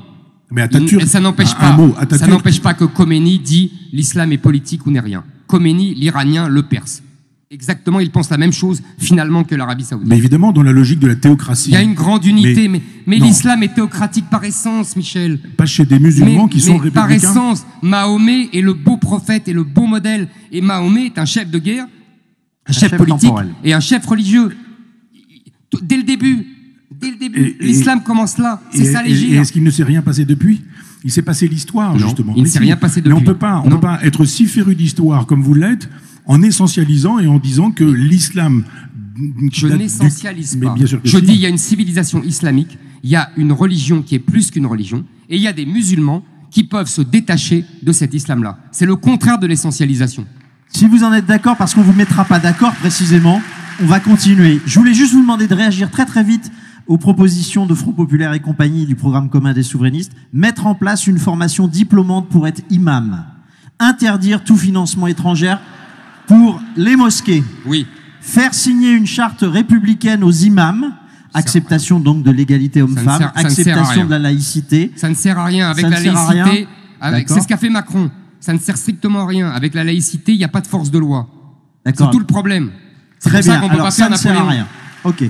Mais Atatürk, Ça n'empêche un pas, mot, ça Atatürk, n'empêche pas que Khomeini dit l'islam est politique ou n'est rien. Khomeini, l'Iranien, le Perse. Exactement, il pense la même chose finalement que l'Arabie Saoudite. mais évidemment dans la logique de la théocratie. Il y a une grande unité, mais non. l'islam est théocratique par essence, Michel. Pas chez des musulmans qui sont républicains. Par essence, Mahomet est le beau prophète et le beau modèle. Et Mahomet est un chef de guerre, un chef politique temporel. et un chef religieux. Dès le début, l'islam commence là. C'est ça Et l'égide. est-ce qu'il ne s'est rien passé depuis? Il s'est passé l'histoire, Non, justement. il ne Mais s'est si. rien passé Mais on depuis. peut pas Non. être si féru d'histoire comme vous l'êtes en essentialisant et en disant que l'islam... Je n'essentialise Mais pas. bien sûr que Je si. dis il y a une civilisation islamique, il y a une religion qui est plus qu'une religion, et il y a des musulmans qui peuvent se détacher de cet islam-là. C'est le contraire de l'essentialisation. Si vous en êtes d'accord, parce qu'on ne vous mettra pas d'accord précisément, on va continuer. Je voulais juste vous demander de réagir très très vite aux propositions de Front Populaire et compagnie du programme commun des souverainistes. Mettre en place une formation diplômante pour être imam. Interdire tout financement étranger pour les mosquées. Oui. Faire signer une charte républicaine aux imams. Acceptation donc de l'égalité homme-femme. ça ne sert à Acceptation rien. de la laïcité. Ça ne sert à rien avec Ça ne la sert à rien. laïcité. D'accord. C'est ce qu'a fait Macron. Ça ne sert strictement à rien. Avec la laïcité, il n'y a pas de force de loi. C'est D'accord. tout le problème. C'est Très pour ça bien. qu'on peut Alors, pas ça faire ne sert à Napoléon. rien. Ok.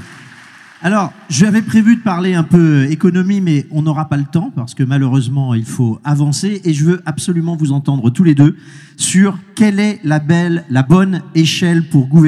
Alors, j'avais prévu de parler un peu économie, mais on n'aura pas le temps parce que malheureusement, il faut avancer. Et je veux absolument vous entendre tous les deux sur quelle est la bonne échelle pour gouverner.